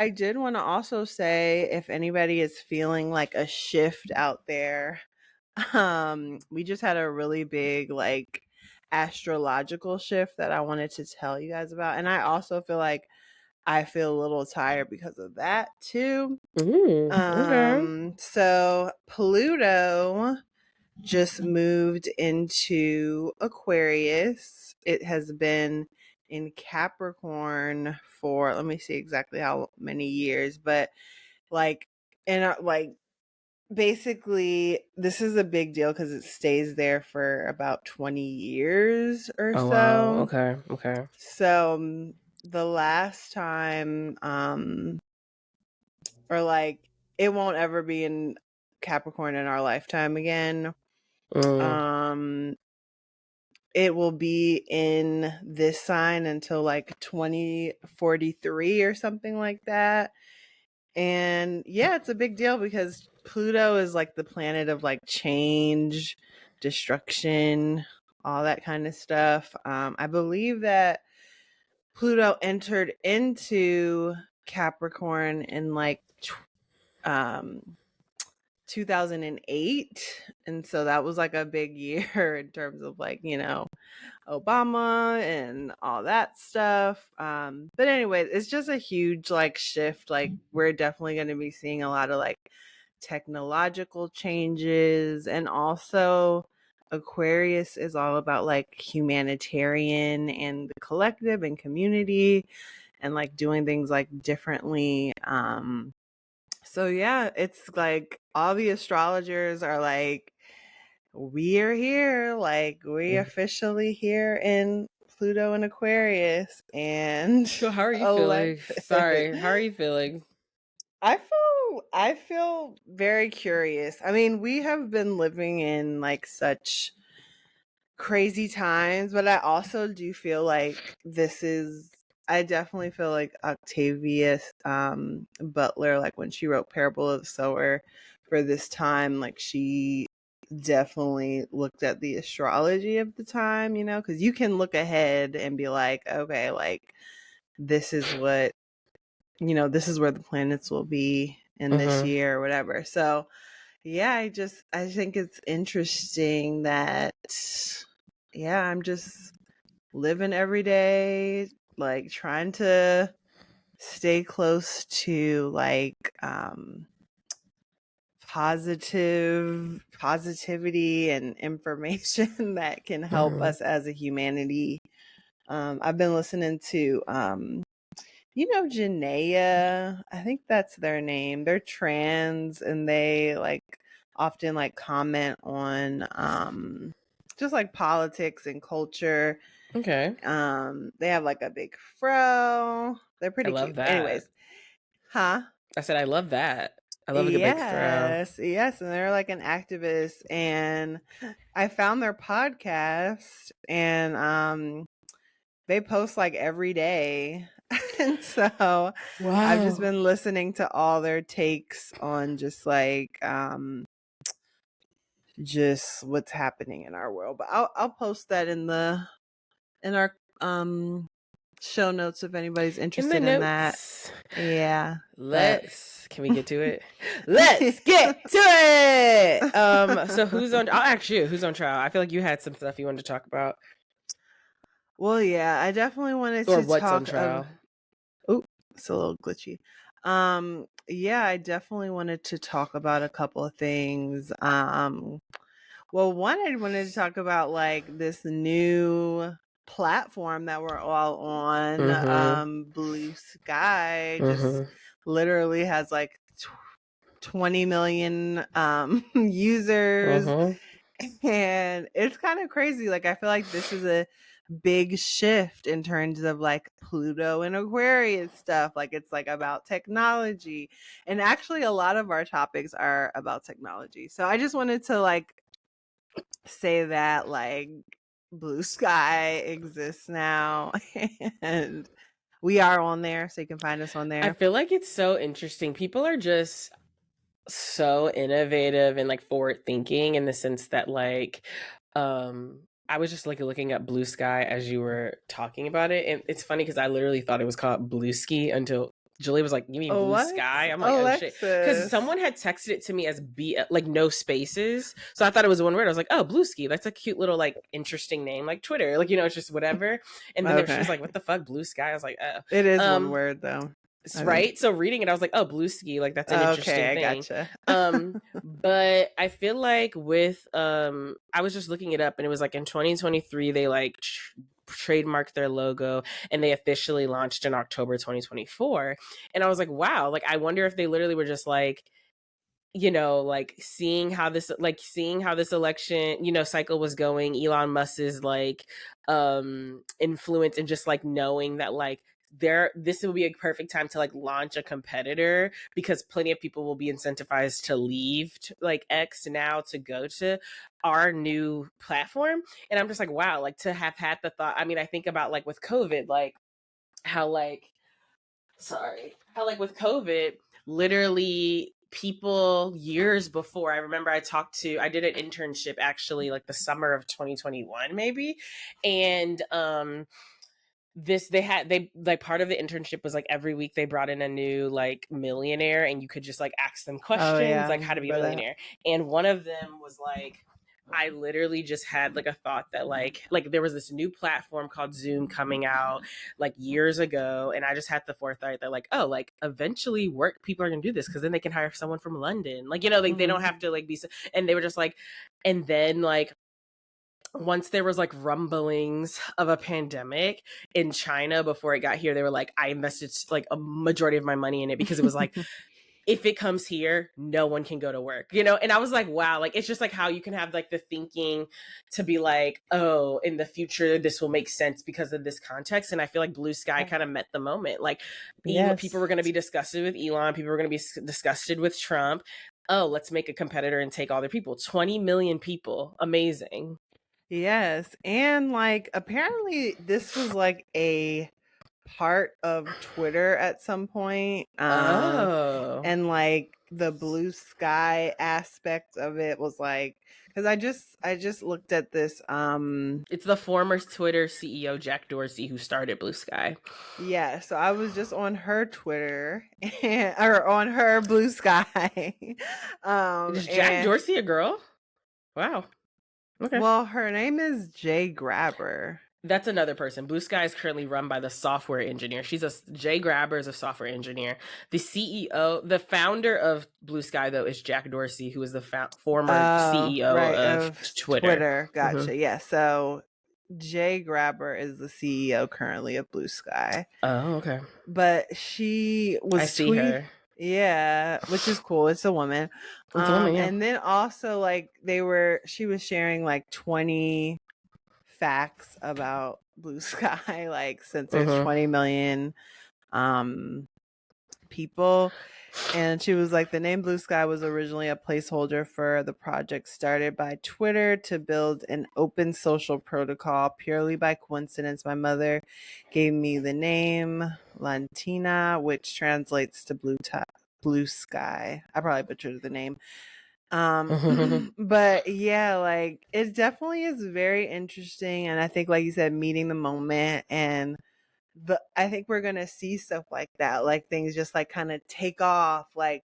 I did want to also say if anybody is feeling like a shift out there, we just had a really big like astrological shift that I wanted to tell you guys about. And I also feel like I feel a little tired because of that too. Okay. So Pluto just moved into Aquarius. It has been in Capricorn for, let me see exactly how many years, but like, and like basically this is a big deal because it stays there for about 20 years or Oh wow. so. Okay. So the last time or like it won't ever be in Capricorn in our lifetime again. Mm. um it will be in this sign until like 2043 or something like that. And yeah, it's a big deal because Pluto is like the planet of like change, destruction, all that kind of stuff. I believe that Pluto entered into Capricorn in like um 2008, and so that was like a big year in terms of like, you know, Obama and all that stuff. But anyway, it's just a huge like shift. Like we're definitely going to be seeing a lot of like technological changes, and also Aquarius is all about like humanitarian and the collective and community and like doing things like differently. So yeah, it's like all the astrologers are like, we're here, like we officially here in Pluto and Aquarius, and So how are you feeling? Alexis. Sorry, how are you feeling? I feel very curious. I mean, we have been living in like such crazy times, but I also do feel like this is, I definitely feel like Octavius Butler, like when she wrote Parable of the Sower for this time, like she definitely looked at the astrology of the time, you know, because you can look ahead and be like, okay, like this is what, you know, this is where the planets will be in this Mm-hmm. year or whatever. So yeah, I think it's interesting that, yeah, I'm just living every day, like trying to stay close to like positivity and information that can help Mm-hmm. us as a humanity. I've been listening to you know, Janaea, I think that's their name. They're trans and they like often like comment on just like politics and culture. Okay. They have like a big fro. They're I pretty love cute. But that. anyways, huh? I said I love that. I love a good big fro. Yes, and they're like an activist, and I found their podcast, and they post like every day. And so I've just Wow. been listening to all their takes on just what's happening in our world. But I'll post that in the in our show notes if anybody's In the interested in that. notes. Yeah. But Can we get to it? Let's get to it. So who's on I'll ask you, who's on trial? I feel like you had some stuff you wanted to talk about. well, yeah, I definitely wanted Or to what's on talk of. trial. Oh, it's a little glitchy. Yeah, I definitely wanted to talk about a couple of things. Well, one, I wanted to talk about like this new platform that we're all on. Mm-hmm. Blue Sky just Mm-hmm. literally has like 20 million users, Mm-hmm. and it's kind of crazy. Like I feel like this is a big shift in terms of like Pluto and Aquarius stuff. Like it's like about technology, and actually a lot of our topics are about technology. So I just wanted to like say that like Blue Sky exists now, and we are on there, so you can find us on I there. feel like it's so interesting. People are just so innovative and like forward thinking in the sense that like I was just like looking at Blue Sky as you were talking about it, and it's funny because I literally thought it was called Blue Ski until Julie was like, "You mean Blue What? Sky?" I'm like, "Oh shit," because Alexis. someone had texted it to me as B, like no spaces. So I thought it was one word. I was like, "Oh, Blue Ski. That's a cute little like interesting name, like Twitter, like it's just whatever." And then she Okay. was like, "What the fuck, Blue Sky?" I was like, "Oh, It is one word though, I think. right." So reading it, I was like, "Oh, Blue Ski. Like that's an Okay, interesting I thing." gotcha. But I feel like with I was just looking it up, and it was like in 2023 they like trademarked their logo and they officially launched in October 2024. And I was like, wow, like I wonder if they literally were just like, like seeing how this election, cycle was going, Elon Musk's like influence, and just like knowing that like this will be a perfect time to like launch a competitor, because plenty of people will be incentivized to leave like X now to go to our new platform. And I'm just like, wow, like to have had the thought. I mean, I think about like with COVID, like how like how like with COVID, literally people years before, I remember I did an internship actually like the summer of 2021 maybe. And they like part of the internship was like every week they brought in a new like millionaire, and you could just like ask them Oh questions yeah, I like how to be a remember that. millionaire. And one of them was like, I literally just had like a thought that like there was this new platform called Zoom coming out like years ago, and I just had the forethought that like, oh, like eventually work people are gonna do this, because then they can hire someone from London, like like they don't have to like be. And they were just like, and then like once there was like rumblings of a pandemic in China before it got here, they were like, I invested like a majority of my money in it, because it was like, if it comes here, no one can go to work, And I was like, wow, like it's just like how you can have like the thinking to be like, oh, in the future, this will make sense because of this context. And I feel like Blue Sky kind of met the moment. Like people Yes. were going to be disgusted with Elon. People were going to be disgusted with Trump. Oh, let's make a competitor and take all their people. 20 million people. Amazing. Yes. And like apparently this was like a part of Twitter at some point. Oh. And like the Blue Sky aspect of it was like, because I just looked at this It's the former Twitter CEO Jack Dorsey who started Blue Sky. yeah, so I was just on her Twitter or on her Blue Sky. Is Jack And Dorsey a girl? Wow. Okay. well, her name is Jay Grabber. That's another person. Blue Sky is currently run by the software engineer. Jay Grabber is a software engineer. The CEO, the founder of Blue Sky, though, is Jack Dorsey, who is the former CEO Right, of Twitter. Gotcha. Mm-hmm. Yeah, so Jay Grabber is the CEO currently of Blue Sky. Oh, okay. But she was I see her. yeah, which is cool. It's a woman. It's a woman, yeah. And then also like she was sharing like 20 facts about Blue Sky, like since there's 20 million people. And she was like, the name Blue Sky was originally a placeholder for the project started by Twitter to build an open social protocol. Purely by coincidence, my mother gave me the name Lantina, which translates to blue sky. I probably butchered the name. But yeah, like it definitely is very interesting. And I think, like you said, meeting the moment, and I think we're gonna see stuff like that, like things just like kind of take off, like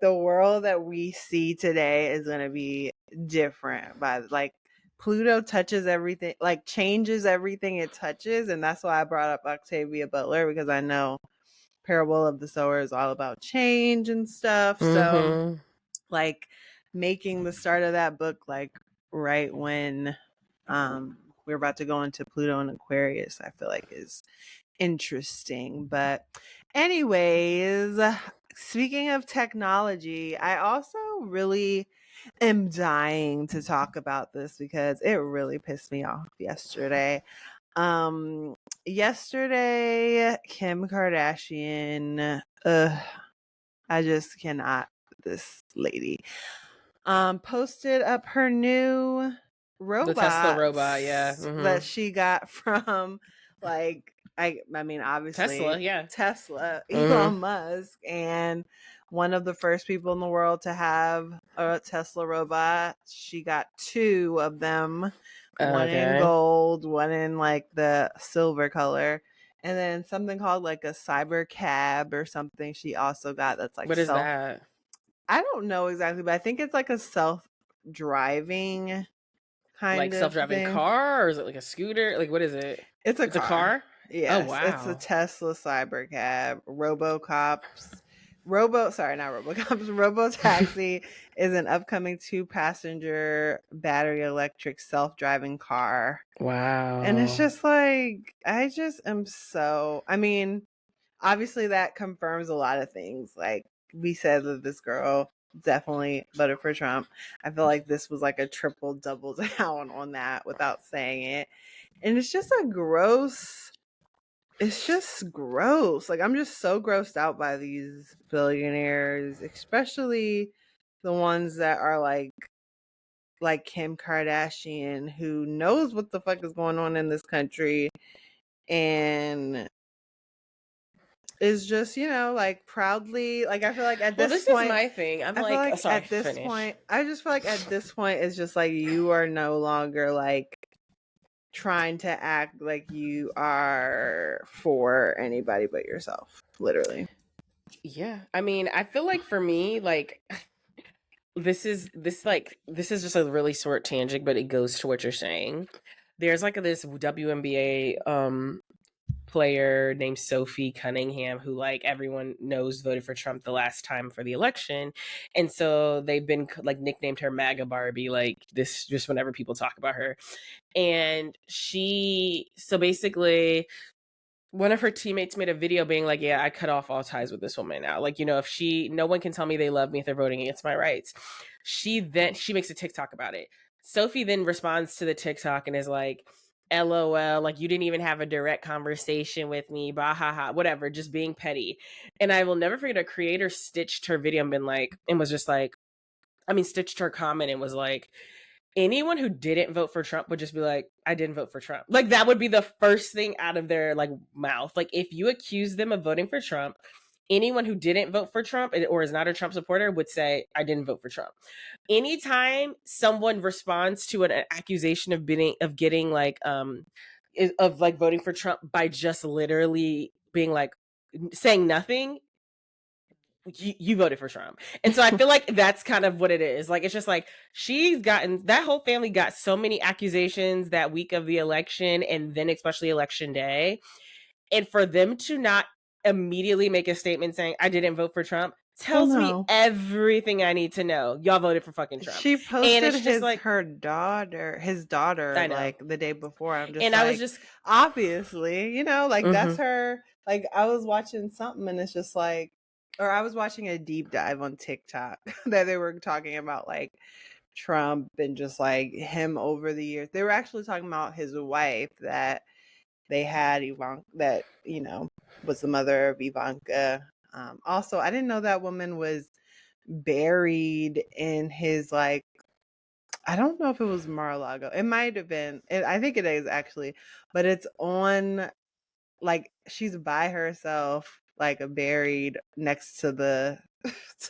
the world that we see today is gonna be different by like Pluto touches everything, like changes everything it touches. And that's why I brought up Octavia Butler, because I know Parable of the Sower is all about change and stuff. So like making the start of that book like right when we're about to go into Pluto and Aquarius, I feel like is interesting. But anyways, speaking of technology, I also really am dying to talk about this because it really pissed me off yesterday. Yesterday, Kim Kardashian, I just cannot, this lady, posted up her new The Tesla robots robot, yeah. that she got from like I mean obviously Tesla, Elon Musk, and one of the first people in the world to have a Tesla robot. She got two of them, one in gold, one in like the silver color. And then something called like a cyber cab or something she also got that's like What is that? I don't know exactly, but I think it's like a self-driving Like kind of self-driving thing. car, or is it like a scooter? Like what is it? It's a It's a car. car? Oh Yes, it's a wow. Tesla Cybercab. Sorry, not Robocops. Robotaxi is an upcoming 2-passenger battery electric self-driving car. And it's Wow. just like I mean, obviously that confirms a lot of things. Like we said that this girl definitely voted for Trump. I feel like this was like a triple double down on that without saying it. And it's just gross. Like I'm just so grossed out by these billionaires, especially the ones that are like Kim Kardashian, who knows what the fuck is going on in this country and is just, like proudly, like I feel like at Well, this this is point, my thing. I'm I feel like, oh, like sorry, at this finish. point, I just feel like at this point it's just like you are no longer like trying to act like you are for anybody but yourself, literally. Yeah. I mean, I feel like for me, like this is just a really short tangent, but it goes to what you're saying. There's like this WNBA player named Sophie Cunningham who like everyone knows voted for Trump the last time for the election, and so they've been like nicknamed her MAGA Barbie, like this just whenever people talk about her. And she so basically one of her teammates made a video being like, yeah, I cut off all ties with this woman now. Like, if no one can tell me they love me if they're voting against my rights. She makes a TikTok about it. Sophie then responds to the TikTok and is like, LOL, like you didn't even have a direct conversation with me, bah ha ha, whatever, just being petty. And I will never forget a creator stitched her video and was just like, stitched her comment and was like, anyone who didn't vote for Trump would just be like, I didn't vote for Trump. Like that would be the first thing out of their like mouth. Like if you accuse them of voting for Trump, anyone who didn't vote for Trump or is not a Trump supporter would say, I didn't vote for Trump. Anytime someone responds to an accusation of getting like of like voting for Trump by just literally being like saying nothing, you voted for Trump. And so I feel like that's kind of what it is. Like, it's just like that whole family got so many accusations that week of the election and then especially election day. And for them to not immediately make a statement saying, I didn't vote for Trump Well, tells me no. everything I need to know. Y'all voted for fucking Trump. She And posted it's just like, his daughter, I know. like the day before. I'm just And I was like, just, obviously, like that's mm-hmm. her. Like I was watching something and it's just like, or I was watching a deep dive on TikTok that they were talking about like Trump and just like him over the years. They were actually talking about his wife that they had, Ivanka, that, was the mother of Ivanka. Also, I didn't know that woman was buried in his like, I don't know if it was Mar-a-Lago. It might have been. I think it is actually, but it's on like she's by herself, like buried next to the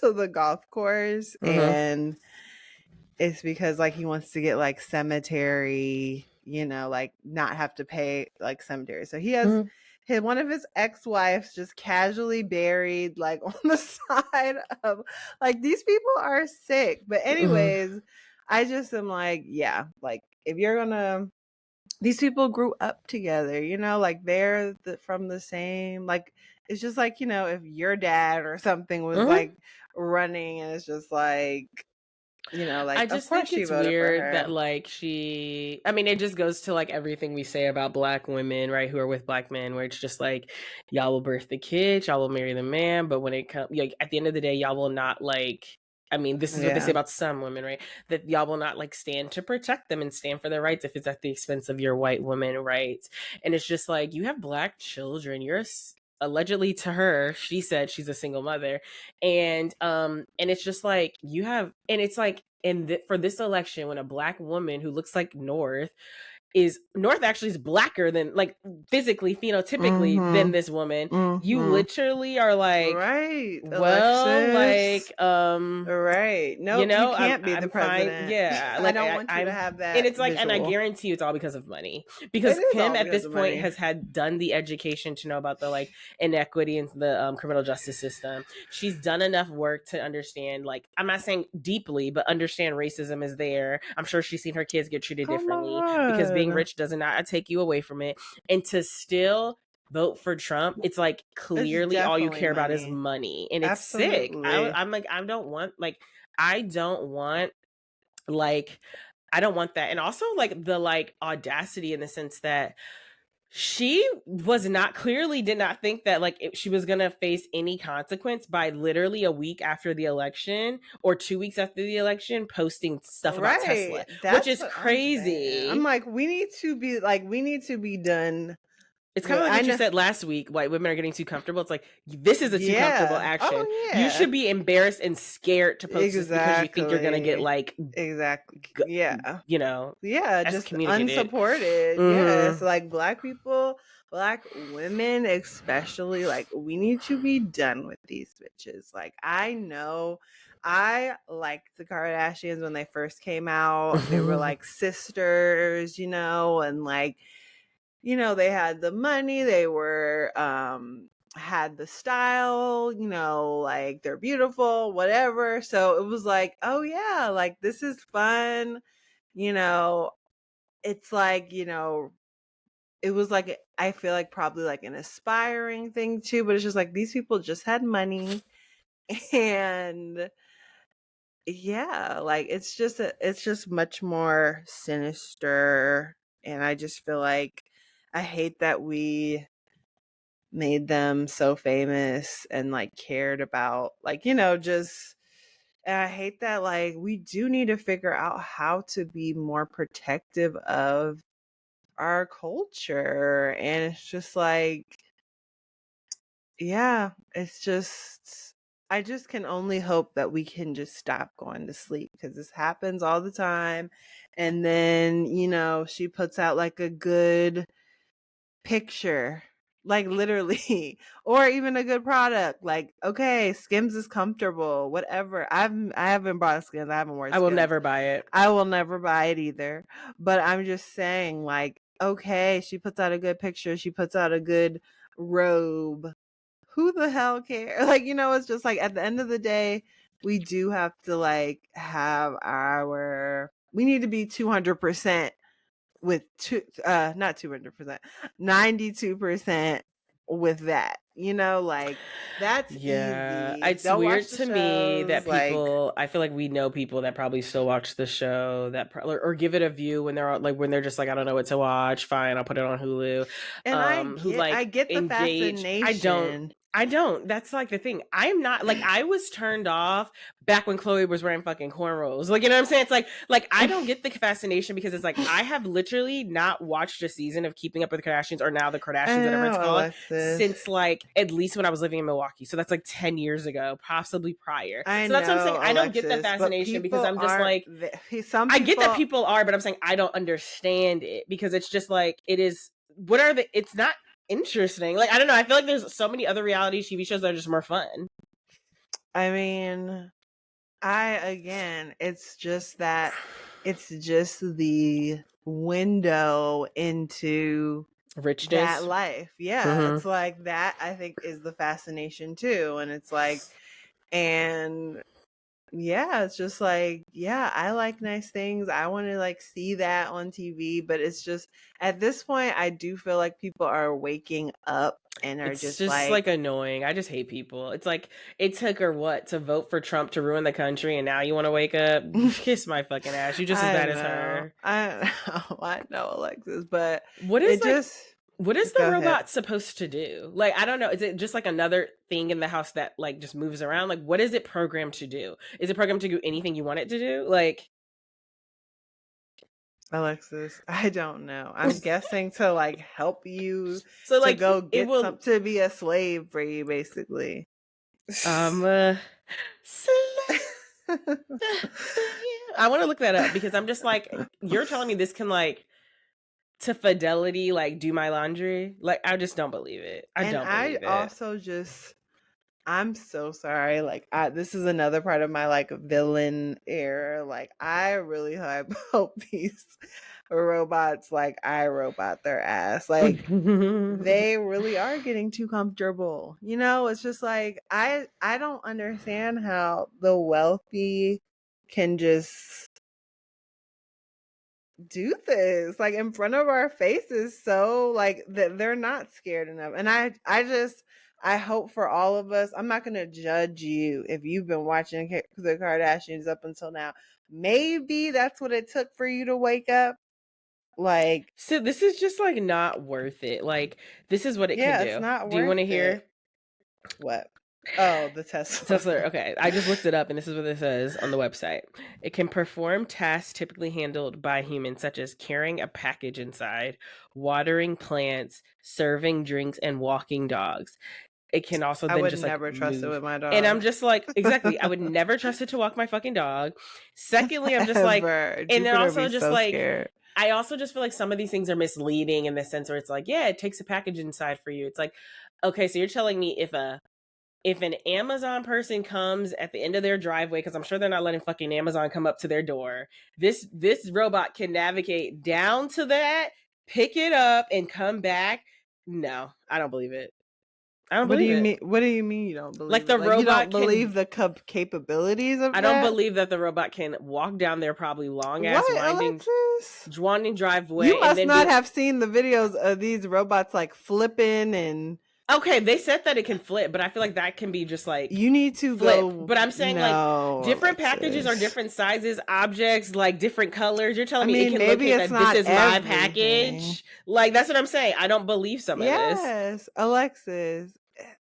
to the golf course, Mm-hmm. and it's because like he wants to get like cemetery, like not have to pay like cemetery. So he has Mm-hmm. one of his ex-wives just casually buried like on the side of like these people are sick. But Mm-hmm. anyways, I just am like, yeah, like if you're gonna these people grew up together, like they're from the same like it's just like, if your dad or something was Mm-hmm. like running and it's just like like, I of just course think she it's voted for weird that her. like it just goes to like everything we say about black women, right, who are with black men, where it's just like y'all will birth the kid, y'all will marry the man, but when it comes like at the end of the day, y'all will not like this is what they say Yeah. about some women, right? That y'all will not like stand to protect them and stand for their rights if it's at the expense of your white woman rights. And it's just like you have black children. Allegedly to her, she said she's a single mother, and it's just like for this election when a black woman who looks like North is North actually is blacker than, like, physically, phenotypically than this woman. You literally are like, right, well, Alexis. like, Right. Nope, you know, you can't be the I'm fine. president. Yeah, I like don't want you to I'm, have and that it's like, and I visual. guarantee you it's all because of money. It Because is Kim all at because this of point money. has had done the education to know about the, like, inequity in the criminal justice system. She's done enough work to understand, like, I'm not saying deeply, but understand racism is there. I'm sure she's seen her kids get treated Oh differently my because being God. rich does not take you away from it. And to still vote for Trump, it's like It's clearly all you definitely care about is money. money, and it's sick. Absolutely. I'm like, I don't want, like, I don't want, like, I don't want that. And also, like, the, like, audacity in the sense that she was not, clearly did not think that, like, she was gonna face any consequence by literally a week after the election or 2 weeks after the election posting stuff about Right. Tesla, which That's is what I'm saying. crazy. I'm like, we need to be done. It's kind of like I what you know. said last week. White women are getting too comfortable. It's like, this is a too comfortable Yeah. action. Oh You yeah. should be embarrassed and scared to post this because you think you're gonna get, like, Exactly. Yeah. you know, Yeah, just excommunicated. unsupported. Yes, Mm-hmm. like Black people, Black women especially, like we need to be done with these bitches. Like I know I liked the Kardashians when they first came out. They were like sisters, and like, they had the money, they were had the style, like they're beautiful, whatever. So it was like, oh yeah, like this is fun, you know it's like, it was like, I feel like probably like an aspiring thing too, but it's just like these people just had money and yeah, like it's just much more sinister, and I just feel like I hate that we made them so famous and like cared about, like, just, and I hate that, like, we do need to figure out how to be more protective of our culture. And it's just like, yeah, it's just, I just can only hope that we can just stop going to sleep, because this happens all the time. And then, she puts out like a good picture, like literally, or even a good product, like, okay, Skims is comfortable, whatever. I haven't bought Skims, I haven't worn I will Skims. never buy it. I will never buy it either. But I'm just saying, like, okay, she puts out a good picture, she puts out a good robe. Who the hell cares? Like, it's just like at the end of the day, we do have to like have we need to be 200% with not 200%, 92% with that. Like that's Yeah, easy. it's Don't weird watch the to me that shows, like, people, I feel like we know people that probably still watch the show, that or give it a view when they're like, when they're just like, I don't know what to watch, fine, I'll put it on Hulu. and I Who, get I like, get the engage. fascination. I don't. That's like the thing. I'm not, like, I was turned off back when Chloe was wearing fucking cornrows. Like, you know what I'm saying? It's like I don't get the fascination because it's like I have literally not watched a season of Keeping Up with the Kardashians, or now the Kardashians, I whatever it's know, called, Alexis. since like at least when I was living in Milwaukee. So that's like 10 years ago, possibly prior. I So that's what I'm saying. know, I don't get the Alexis, but fascination because people I'm just aren't. like, Some I get that people. people are, but I'm saying I don't understand it because it's just like, it is, it's not interesting. Like, I don't know. I feel like there's so many other reality TV shows that are just more fun. I mean, it's just the window into that Richness. life. Yeah, it's like that, I think, is the fascination too. And it's like, and yeah, it's just like, yeah, I like nice things. I want to like see that on TV, but it's just at this point, I do feel like people are waking up and are It's just just like, like annoying. I just hate people. It's like, it took her what to vote for Trump to ruin the country, and now you want to wake up? Kiss my fucking ass. You're just as bad as her. I know, Alexis, but What is it like, just, what is the go ahead. robot supposed to do? Like, I don't know. Is it just like another thing in the house that like just moves around? Like, what is it programmed to do? Is it programmed to do anything you want it to do? Like, Alexis, I don't know. I'm guessing to like help you so to like go it get will, to be a slave for you, basically. uh, I want to look that up because I'm just like, you're telling me this can like to fidelity, like do my laundry. Like I just don't believe it. I don't believe it. Also just, I'm so sorry. Like this is another part of my like villain era. Like I really hope these robots like iRobot their ass. Like they really are getting too comfortable. You know, it's just like I don't understand how the wealthy can just do this like in front of our faces, so like that they're not scared enough. And I hope for all of us, I'm not going to judge you if you've been watching the Kardashians up until now. Maybe that's what it took for you to wake up. Like, so this is just like not worth it. Like this is what it yeah, can it's do. not Do you want to worth hear? it. What? Oh, the Tesla. Tesla. Okay, I just looked it up, and this is what it says on the website. It can perform tasks typically handled by humans, such as carrying a package inside, watering plants, serving drinks, and walking dogs. It can also I then would just never like trust it move. with my dog. And I'm just like, exactly, I would never trust it to walk my fucking dog. Secondly, I'm just like, Ever. and then Jupiter also be just so like, scared. I also just feel like some of these things are misleading in the sense where it's like, yeah, it takes a package inside for you. It's like, okay, so you're telling me if an Amazon person comes at the end of their driveway, because I'm sure they're not letting fucking Amazon come up to their door, this robot can navigate down to that, pick it up, and come back. No, I don't believe it. I don't What do believe you it. mean? What do you mean you don't believe Like the it? Like you robot don't can. believe the capabilities of I don't that? believe that the robot can walk down their probably long ass What, winding Alexis? driveway You and must then not be have seen the videos of these robots like flipping, and okay. They said that it can flip, but I feel like that can be just like you need to flip. go. But I'm saying like No, different packages are Alexis. different sizes, objects, like different colors. You're telling I me it mean, can maybe locate it's that this not is my everything. package? Like that's what I'm saying. I don't believe some of this. Yes, Alexis.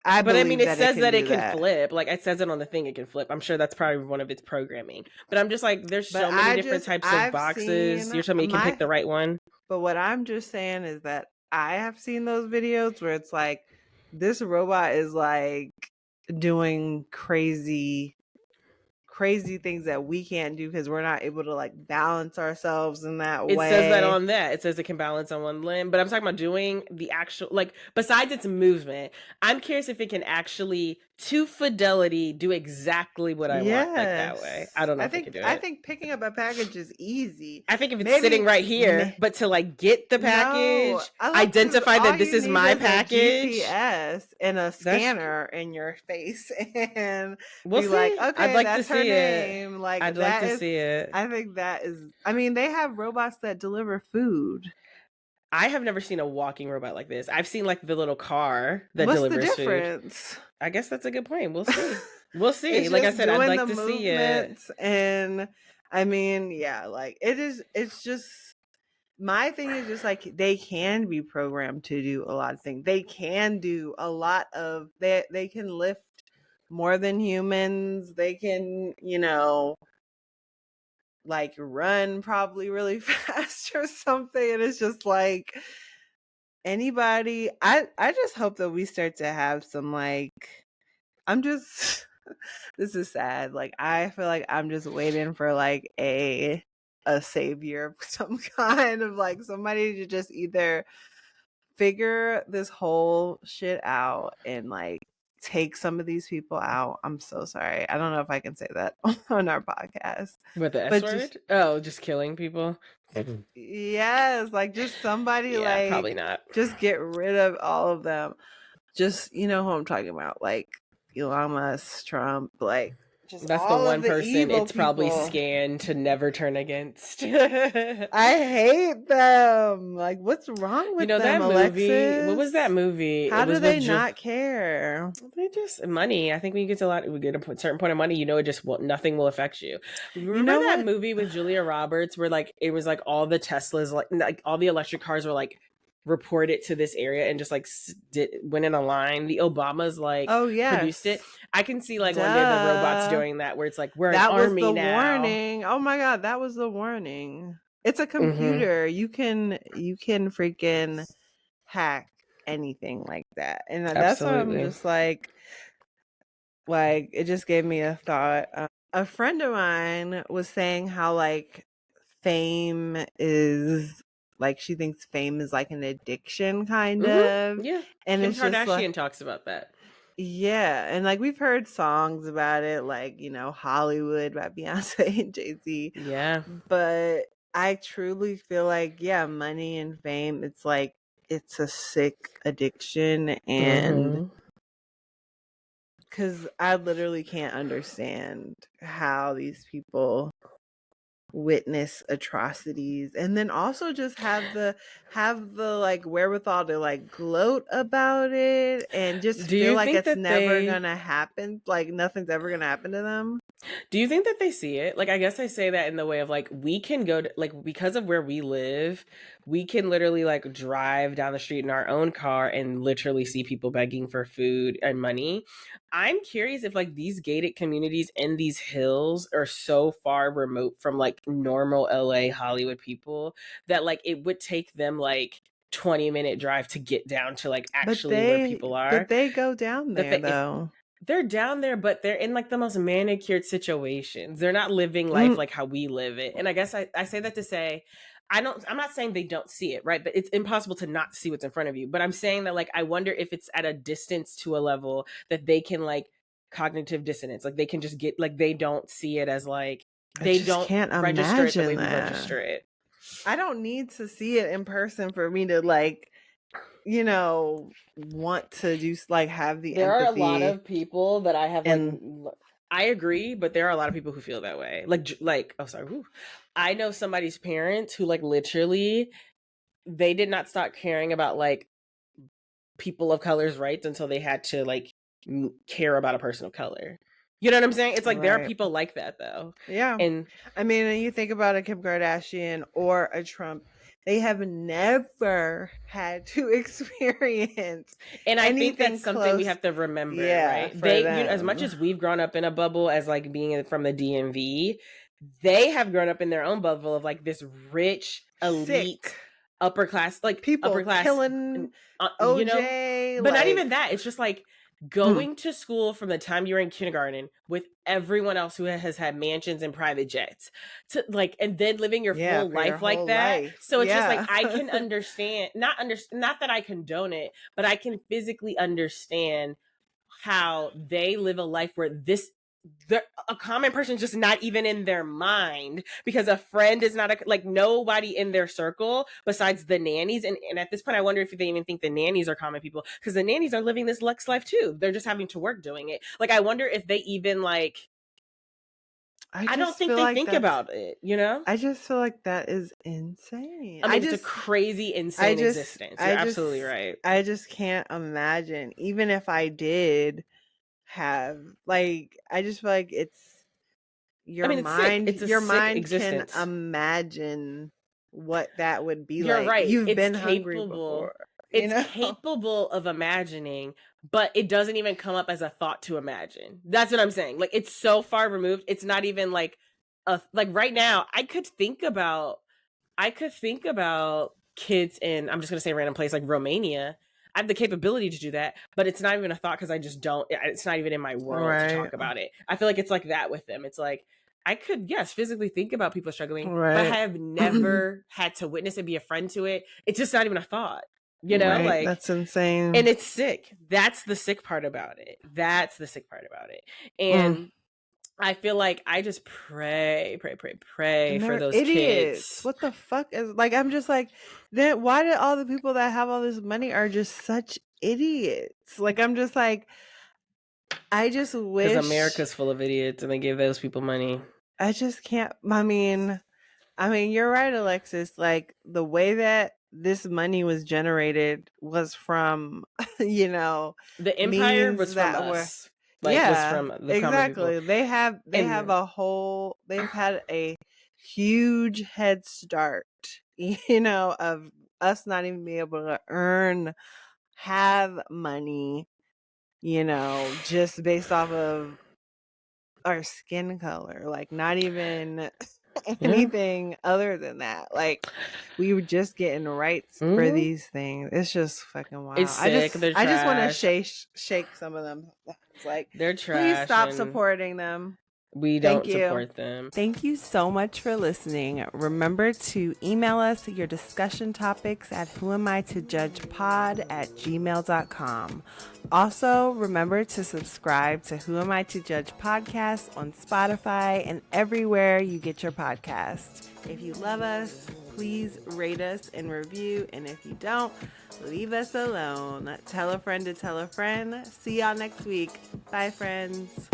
I But I mean, believe it that it says can that it do can that. flip. Like it says it on the thing, it can flip. I'm sure that's probably one of its programming. But I'm just like, there's But so many different types of I've boxes. seen You're telling me you can pick the right one. but what I'm just saying is that I have seen those videos where it's like this robot is like doing crazy things that we can't do because we're not able to like balance ourselves in that It way. says that on that. It says it can balance on one limb. But I'm talking about doing the actual, like, besides its movement, I'm curious if it can actually, to fidelity, do exactly what I want, like that way. I don't know if it can do I it. think picking up a package is easy. I think if it's Maybe sitting right here, but to like get the no, package, Alexis, identify all that this you is need my is a package. GPS and a That's scanner in your face and we'll be like, see. I'd okay, like to that's her see it. name. Like I'd like that to is, see it. I think that is, I mean, they have robots that deliver food. I have never seen a walking robot like this. I've seen like the little car that What's the delivers food. difference? I guess that's a good point. We'll see. We'll see. It's Like I just said, I'd doing like the to see it. movements. And I mean, yeah, like it's just, my thing is just like they can be programmed to do a lot of things. They can do a lot of they can lift more than humans. They can, you know, like run probably really fast or something. And it's just like anybody, I just hope that we start to have some like, I'm just this is sad. Like I feel like I'm just waiting for like a savior of some kind of like somebody to just either figure this whole shit out and like take some of these people out. I'm so sorry. I don't know if I can say that on our podcast. With the S But just word? Oh, just killing people? yes, like just somebody Yeah, probably like not. just get rid of all of them. Just you know who I'm talking about, like Elon Musk, Trump, like just That's the all of one the person evil it's probably people. scanned to never turn against. I hate them. Like, what's wrong You with know them, that movie? What was that Alexis? movie? How It do was they with not care? they just money. I think when you get to we get a certain point of money, you know, it just nothing will affect you. You Remember know that what? movie with Julia Roberts where like it was like all the Teslas, like all the electric cars were like reported to this area and just like went in a line. The Obamas like Oh, produced it. yes. I can see like one day the robots Duh. doing that where it's like we're an That was army the now. warning. Oh my God, that was the warning. It's a Mm-hmm. computer. You can freaking hack anything like that. And that's why I'm Absolutely. just like it just gave me a thought. A friend of mine was saying how like fame is like she thinks fame is like an addiction kind of. Yeah. And Kim it's just like, Kardashian talks about that. yeah, and like we've heard songs about it, like, Hollywood by Beyonce and Jay-Z. Yeah. But I truly feel like, yeah, money and fame, it's like it's a sick addiction. And because I literally can't understand how these people witness atrocities and then also just have the like wherewithal to like gloat about it and just Do feel you like think it's that never gonna happen, like nothing's ever gonna happen to them. Do you think that they see it? Like, I guess I say that in the way of like, we can go to, like, because of where we live, we can literally like drive down the street in our own car and literally see people begging for food and money. I'm curious if like these gated communities in these hills are so far remote from like normal LA Hollywood people that like it would take them like 20-minute drive to get down to like actually where people are. But they go down That there they, if though. they're down there, but they're in like the most manicured situations. They're not living life Mm, like how we live it. And I guess I say that to say, I'm not saying they don't see it, right? But it's impossible to not see what's in front of you. But I'm saying that like, I wonder if it's at a distance to a level that they can like cognitive dissonance. Like they can just get, like, they don't see it as like, I they just don't can't register it the way imagine we that. register it. I don't need to see it in person for me to like, want to do like have the There empathy. are a lot of people that I have and like, I agree, but there are a lot of people who feel that way. Like, oh, sorry. Whew. I know somebody's parents who like literally, they did not stop caring about like people of color's rights until they had to like care about a person of color. You know what I'm saying? It's like, there are Right. people like that though. Yeah. And I mean, you think about a Kim Kardashian or a Trump, they have never had to experience I think anything that's something we close. have to remember, Yeah, right? for They, as much them. as we've grown up in a bubble as like being from the DMV, they have grown up in their own bubble of like this rich, elite, Sick upper class, like people upper class, killing you know, OJ, but not like, even that. It's just like going to school from the time you're in kindergarten with everyone else who has had mansions and private jets to like, and then living your yeah, full for your life like whole that. life. So it's just like, Yeah. I can understand, not that I condone it, but I can physically understand how they live a life where a common person is just not even in their mind because a friend is not like nobody in their circle besides the nannies. And at this point, I wonder if they even think the nannies are common people, because the nannies are living this Lux life too. They're just having to work doing it. Like, I wonder if they even like, I don't think they think about it, you know? I just feel like that is insane. I mean, it's a crazy, insane existence. You're absolutely right. I just can't imagine, even if I did have, like, I just feel like it's your mind. It's a Your sick mind existence. can imagine what that would be. You're like. right. You've It's been capable. hungry before. It's capable of imagining, but it doesn't even come up as a thought to imagine. That's what I'm saying. Like, it's so far removed. It's not even like like right now, I could think about kids in, I'm just going to say a random place like Romania. I have the capability to do that, but it's not even a thought because I just don't, it's not even in my world to talk about it. I feel like it's like that with them. It's like, I could, yes, physically think about people struggling, but I have never had to witness it, be a friend to it. It's just not even a thought, you know? Right. Like, that's insane. And it's sick. That's the sick part about it. And I feel like I just pray for those idiots. kids. What the fuck is, like, I'm just like, then why did all the people that have all this money are just such idiots? Like, I'm just like, I just wish, because America's full of idiots and they give those people money. I just can't. I mean, you're right, Alexis. Like, the way that this money was generated was from, the empire was from us. Was from the exactly. people. They've had a huge head start, of us not even being able to have money, just based off of our skin color, like not even anything other than that. Like, we were just getting rights for these things. It's just fucking wild. It's sick. I just want to shake some of them. It's like, they're trash. Please stop supporting them. We Thank don't you. support them. Thank you so much for listening. Remember to email us your discussion topics at whoamitojudgepod@gmail.com. Also, remember to subscribe to Who Am I to Judge podcast on Spotify and everywhere you get your podcast. If you love us, please rate us and review. And if you don't, leave us alone. Tell a friend to tell a friend. See y'all next week. Bye, friends.